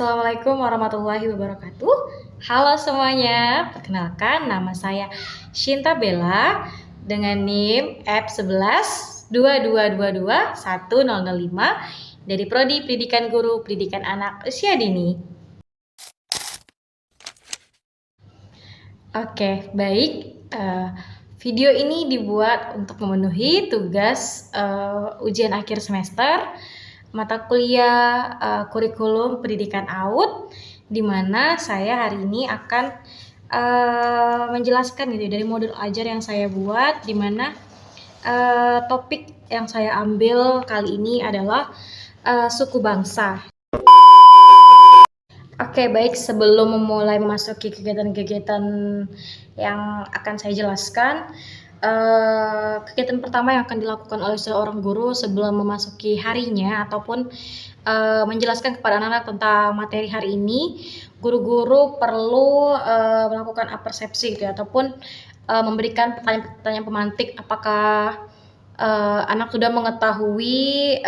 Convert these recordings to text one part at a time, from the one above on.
Assalamualaikum warahmatullahi wabarakatuh. Halo semuanya, perkenalkan nama saya Shinta Bella dengan NIM F11 2222 1005 dari Prodi Pendidikan Guru Pendidikan Anak Usia Dini. Oke, baik. Video ini dibuat untuk memenuhi tugas ujian akhir semester mata kuliah kurikulum pendidikan AUD, di mana saya hari ini akan menjelaskan gitu dari modul ajar yang saya buat, di mana topik yang saya ambil kali ini adalah suku bangsa. Oke, baik. Sebelum memulai memasuki kegiatan-kegiatan yang akan saya jelaskan, kegiatan pertama yang akan dilakukan oleh seorang guru sebelum memasuki harinya ataupun menjelaskan kepada anak-anak tentang materi hari ini, guru-guru perlu melakukan apersepsi gitu ya, ataupun memberikan pertanyaan-pertanyaan pemantik apakah anak sudah mengetahui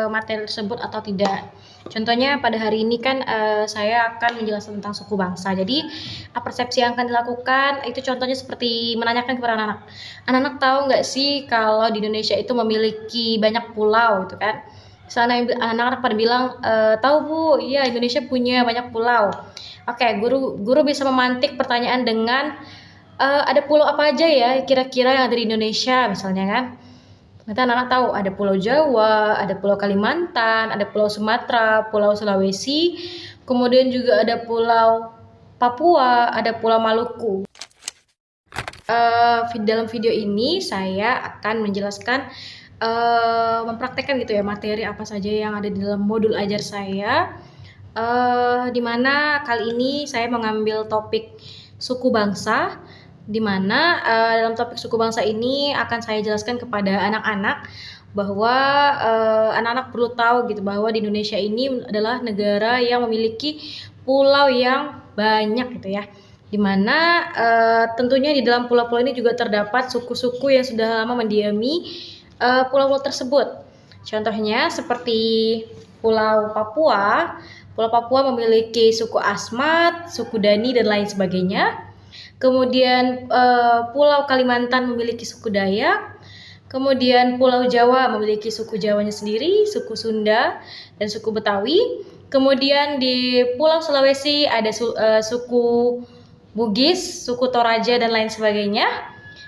materi tersebut atau tidak. Contohnya pada hari ini kan saya akan menjelaskan tentang suku bangsa. Jadi persepsi yang akan dilakukan itu contohnya seperti menanyakan kepada anak-anak. Anak-anak tahu nggak sih kalau di Indonesia itu memiliki banyak pulau gitu kan? Misalnya anak-anak pada bilang tahu Bu, iya Indonesia punya banyak pulau. Oke, guru bisa memantik pertanyaan dengan ada pulau apa aja ya kira-kira yang ada di Indonesia misalnya kan? Ternyata anak-anak tahu ada Pulau Jawa, ada Pulau Kalimantan, ada Pulau Sumatera, Pulau Sulawesi, kemudian juga ada Pulau Papua, ada Pulau Maluku. Dalam video ini saya akan menjelaskan, mempraktekkan gitu ya materi apa saja yang ada di dalam modul ajar saya, dimana kali ini saya mengambil topik suku bangsa, di mana dalam topik suku bangsa ini akan saya jelaskan kepada anak-anak bahwa anak-anak perlu tahu gitu bahwa di Indonesia ini adalah negara yang memiliki pulau yang banyak gitu ya, dimana tentunya di dalam pulau-pulau ini juga terdapat suku-suku yang sudah lama mendiami pulau-pulau tersebut. Contohnya seperti Pulau Papua. Pulau Papua memiliki suku Asmat, suku Dani dan lain sebagainya. Kemudian Pulau Kalimantan memiliki suku Dayak, kemudian Pulau Jawa memiliki suku Jawanya sendiri, suku Sunda, dan suku Betawi. Kemudian di Pulau Sulawesi ada suku Bugis, suku Toraja, dan lain sebagainya.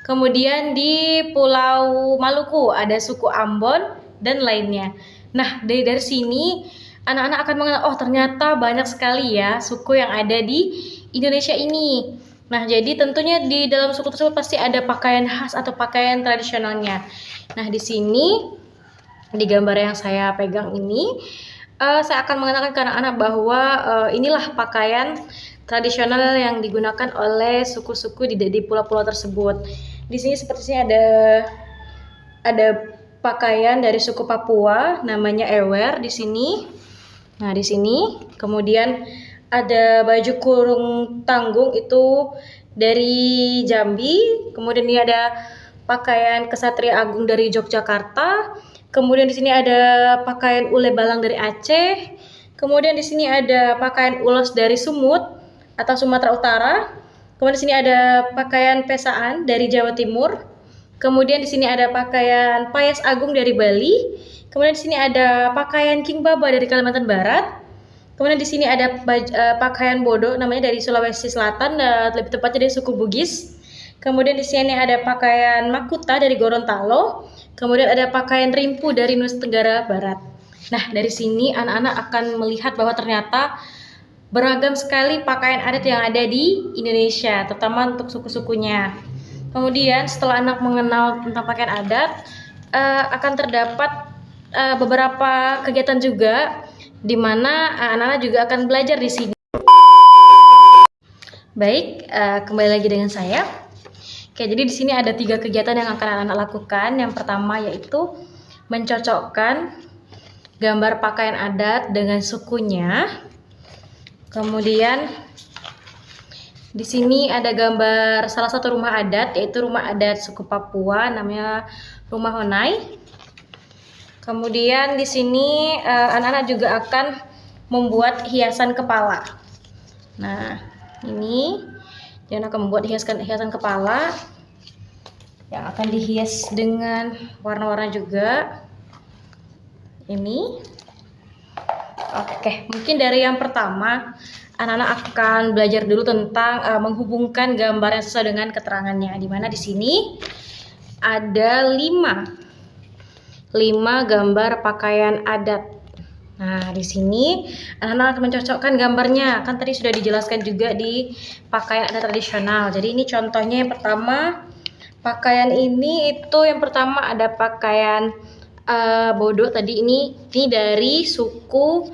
Kemudian di Pulau Maluku ada suku Ambon, dan lainnya. Nah, dari sini anak-anak akan mengenal, oh ternyata banyak sekali ya suku yang ada di Indonesia ini. Nah, jadi tentunya di dalam suku tersebut pasti ada pakaian khas atau pakaian tradisionalnya. Nah, di sini di gambar yang saya pegang ini, saya akan mengenalkan ke anak-anak bahwa inilah pakaian tradisional yang digunakan oleh suku-suku di pulau-pulau tersebut. Di sini sepertinya ada pakaian dari suku Papua, namanya ewer di sini. Nah, di sini kemudian ada baju kurung tanggung itu dari Jambi, kemudian ini ada pakaian Kesatria Agung dari Yogyakarta, kemudian di sini ada pakaian ule balang dari Aceh, kemudian di sini ada pakaian ulos dari Sumut atau Sumatera Utara, kemudian di sini ada pakaian pesaan dari Jawa Timur, kemudian di sini ada pakaian Payas Agung dari Bali, kemudian di sini ada pakaian King Baba dari Kalimantan Barat. Kemudian di sini ada pakaian bodo namanya dari Sulawesi Selatan, lebih tepatnya dari suku Bugis. Kemudian di sini ada pakaian Makuta dari Gorontalo. Kemudian ada pakaian Rimpu dari Nusa Tenggara Barat. Nah, dari sini anak-anak akan melihat bahwa ternyata beragam sekali pakaian adat yang ada di Indonesia, terutama untuk suku-sukunya. Kemudian setelah anak mengenal tentang pakaian adat, akan terdapat beberapa kegiatan juga, di mana anak-anak juga akan belajar di sini. Baik, kembali lagi dengan saya. Oke, jadi di sini ada 3 kegiatan yang akan anak-anak lakukan. Yang pertama yaitu mencocokkan gambar pakaian adat dengan sukunya. Kemudian di sini ada gambar salah satu rumah adat, yaitu rumah adat suku Papua, namanya Rumah Honai. Kemudian di sini anak-anak juga akan membuat hiasan kepala. Nah, ini Diana akan membuat hiasan kepala yang akan dihias dengan warna-warna juga. Ini. Oke, mungkin dari yang pertama anak-anak akan belajar dulu tentang menghubungkan gambar yang sesuai dengan keterangannya. Di mana di sini ada 5 gambar pakaian adat. Nah, di sini anak-anak akan mencocokkan gambarnya. Kan tadi sudah dijelaskan juga di pakaian adat tradisional. Jadi ini contohnya yang pertama, pakaian ini itu yang pertama ada pakaian bodo tadi ini dari suku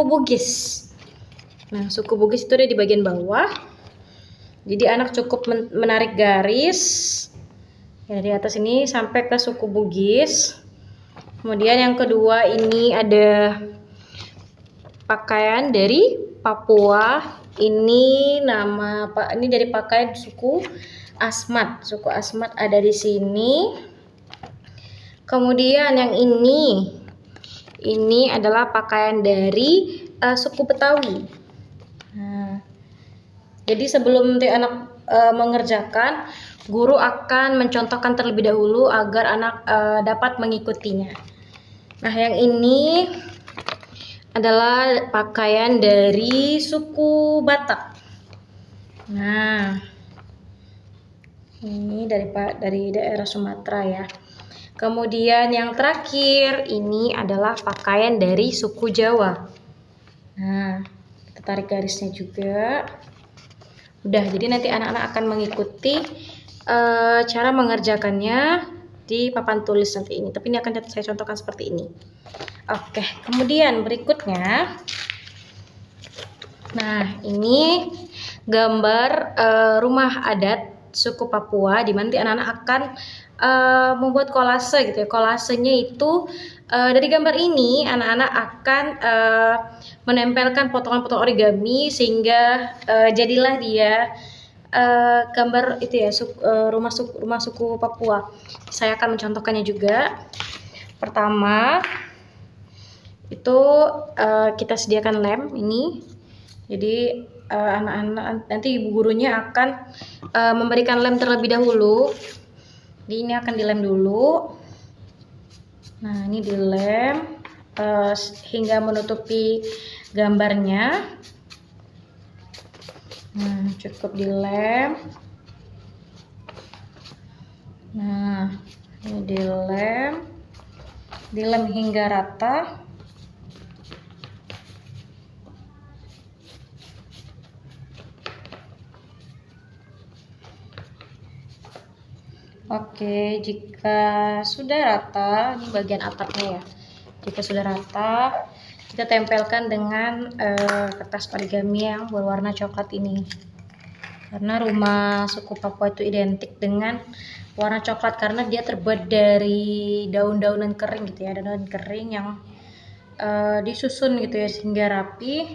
Bugis. Nah, suku Bugis itu ada di bagian bawah. Jadi anak cukup menarik garis ya, dari atas ini sampai ke suku Bugis. Kemudian yang kedua ini ada pakaian dari Papua. Ini dari pakaian suku Asmat. Suku Asmat ada di sini. Kemudian yang ini adalah pakaian dari suku Betawi. Nah, jadi sebelum anak mengerjakan, guru akan mencontohkan terlebih dahulu agar anak dapat mengikutinya. Nah, yang ini adalah pakaian dari suku Batak. Nah, ini dari daerah Sumatera ya. Kemudian yang terakhir ini adalah pakaian dari suku Jawa. Nah, kita tarik garisnya juga. Udah, jadi nanti anak-anak akan mengikuti cara mengerjakannya di papan tulis nanti ini. Tapi ini akan saya contohkan seperti ini. Oke, kemudian berikutnya. Nah, ini gambar rumah adat suku Papua, di mana anak-anak akan membuat kolase gitu ya. Kolasenya itu dari gambar ini anak-anak akan menempelkan potongan-potongan origami sehingga jadilah dia gambar itu ya, rumah suku Papua. Saya akan mencontohkannya juga. Pertama itu kita sediakan lem ini. Jadi anak-anak nanti ibu gurunya akan memberikan lem terlebih dahulu. Jadi ini akan dilem dulu. Nah, ini dilem hingga menutupi gambarnya. Nah, cukup dilem. Nah, ini dilem hingga rata. Oke, jika sudah rata, ini bagian atapnya ya. Jika sudah rata, kita tempelkan dengan kertas origami yang berwarna coklat ini. Karena rumah suku Papua itu identik dengan warna coklat karena dia terbuat dari daun-daunan kering gitu ya, daun kering yang disusun gitu ya sehingga rapi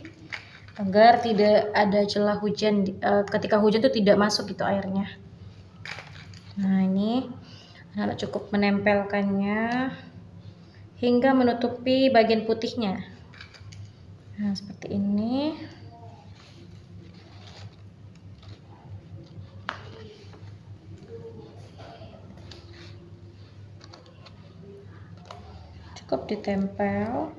agar tidak ada celah hujan. Ketika hujan itu tidak masuk gitu airnya. Nah, ini anak cukup menempelkannya hingga menutupi bagian putihnya. Nah, seperti ini. Cukup ditempel.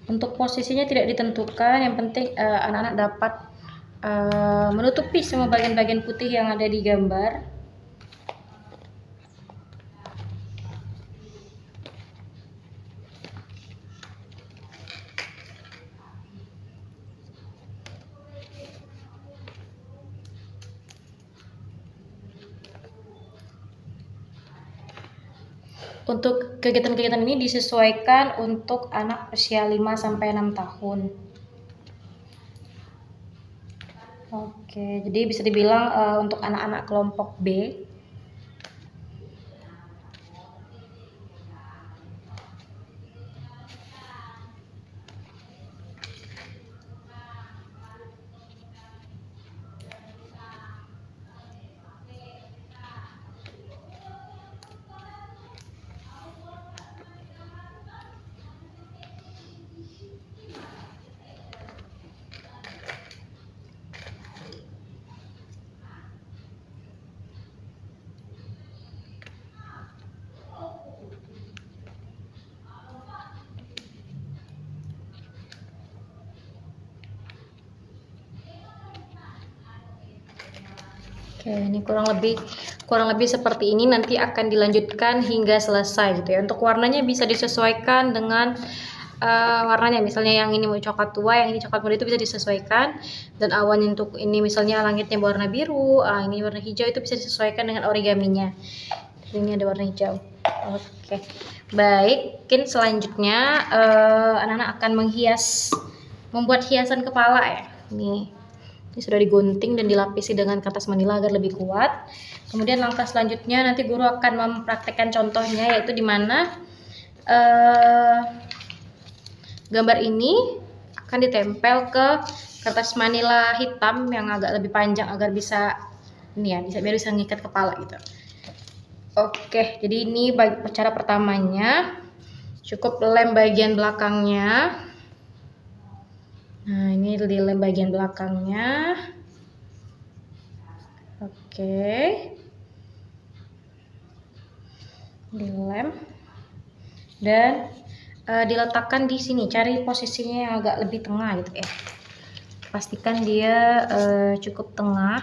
Untuk posisinya tidak ditentukan, yang penting anak-anak dapat menutupi semua bagian-bagian putih yang ada di gambar. Untuk kegiatan-kegiatan ini disesuaikan untuk anak usia 5-6 tahun. Oke, jadi bisa dibilang untuk anak-anak kelompok B. Oke, ini kurang lebih seperti ini, nanti akan dilanjutkan hingga selesai gitu ya. Untuk warnanya bisa disesuaikan dengan warnanya, misalnya yang ini mau coklat tua, yang ini coklat muda, itu bisa disesuaikan. Dan awan untuk ini misalnya langitnya warna biru, ini warna hijau, itu bisa disesuaikan dengan origaminya. Ini ada warna hijau. Oke, baik. Mungkin selanjutnya anak-anak akan membuat hiasan kepala ya. Ini sudah digunting dan dilapisi dengan kertas manila agar lebih kuat. Kemudian langkah selanjutnya nanti guru akan mempraktekkan contohnya, yaitu di mana gambar ini akan ditempel ke kertas manila hitam yang agak lebih panjang agar bisa biar bisa ngikat kepala gitu. Oke, jadi ini cara pertamanya. Cukup lem bagian belakangnya. Nah, ini dilem bagian belakangnya. Oke. Dilem. Dan diletakkan di sini, cari posisinya yang agak lebih tengah gitu ya. Pastikan dia cukup tengah.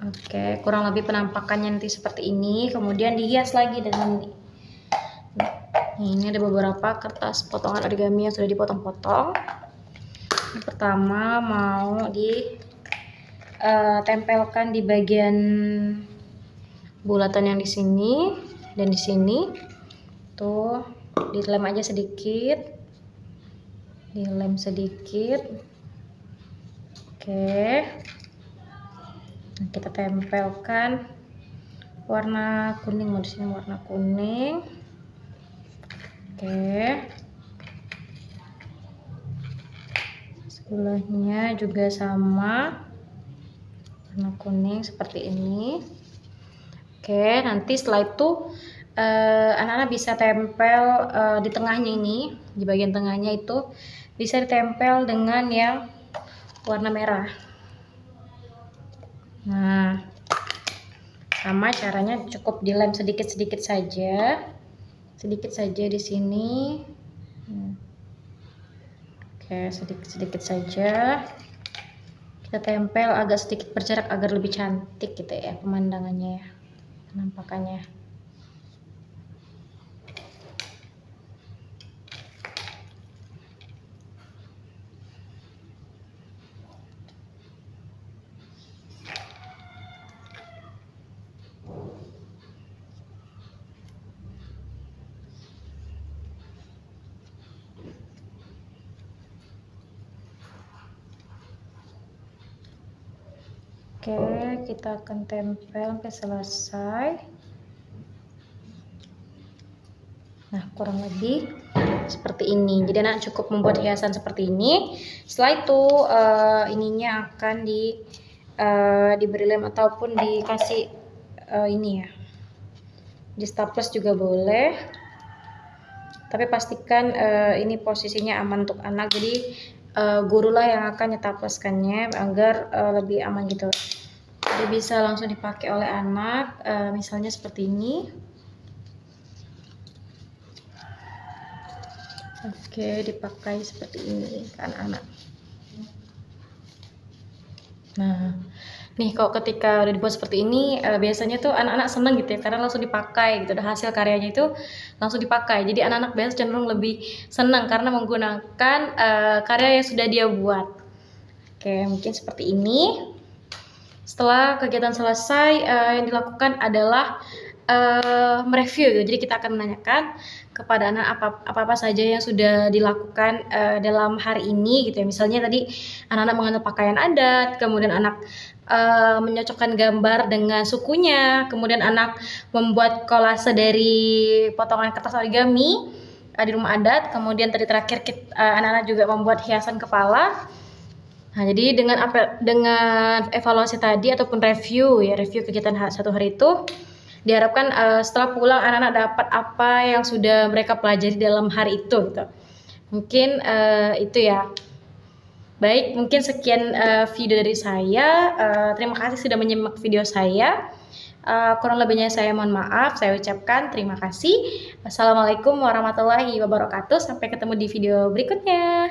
Oke, kurang lebih penampakannya nanti seperti ini. Kemudian dihias lagi dengan ini ada beberapa kertas potongan origami yang sudah dipotong-potong. Yang pertama mau ditempelkan di bagian bulatan yang di sini dan di sini. Tuh, dilem aja sedikit. Dilem sedikit. Oke. Nah, kita tempelkan warna kuning, di sini warna kuning. Oke. Sebelahnya juga sama, warna kuning seperti ini. Oke, nanti setelah itu anak-anak bisa tempel di tengahnya ini, di bagian tengahnya itu bisa ditempel dengan yang warna merah. Nah, sama caranya, cukup dilem sedikit-sedikit saja di sini. Oke, sedikit-sedikit saja kita tempel, agak sedikit berjarak agar lebih cantik gitu ya pemandangannya ya, penampakannya. Oke, kita akan tempel sampai selesai. Nah, kurang lebih seperti ini. Jadi anak cukup membuat hiasan seperti ini. Setelah itu ininya akan diberi lem ataupun dikasih ini ya, di staples juga boleh. Tapi pastikan ini posisinya aman untuk anak. Jadi gurulah yang akan nyetapleskannya agar lebih aman gitu. Jadi bisa langsung dipakai oleh anak, misalnya seperti ini. Oke, dipakai seperti ini ke anak-anak. Nah, nih kalau ketika udah dibuat seperti ini, biasanya tuh anak-anak seneng gitu ya, karena langsung dipakai gitu, udah hasil karyanya itu langsung dipakai. Jadi anak-anak biasanya cenderung lebih senang karena menggunakan karya yang sudah dia buat. Oke, mungkin seperti ini. Setelah kegiatan selesai, yang dilakukan adalah mereview gitu. Jadi kita akan menanyakan kepada anak apa saja yang sudah dilakukan dalam hari ini gitu ya. Misalnya tadi anak-anak mengenal pakaian adat, kemudian anak menyocokkan gambar dengan sukunya, kemudian anak membuat kolase dari potongan kertas origami di rumah adat, kemudian tadi terakhir anak-anak juga membuat hiasan kepala. Nah, jadi dengan evaluasi tadi ataupun review kegiatan satu hari itu, diharapkan setelah pulang anak-anak dapat apa yang sudah mereka pelajari dalam hari itu gitu. Mungkin itu ya. Baik, mungkin sekian video dari saya. Terima kasih sudah menyimak video saya. Kurang lebihnya saya mohon maaf, saya ucapkan terima kasih. Wassalamualaikum warahmatullahi wabarakatuh. Sampai ketemu di video berikutnya.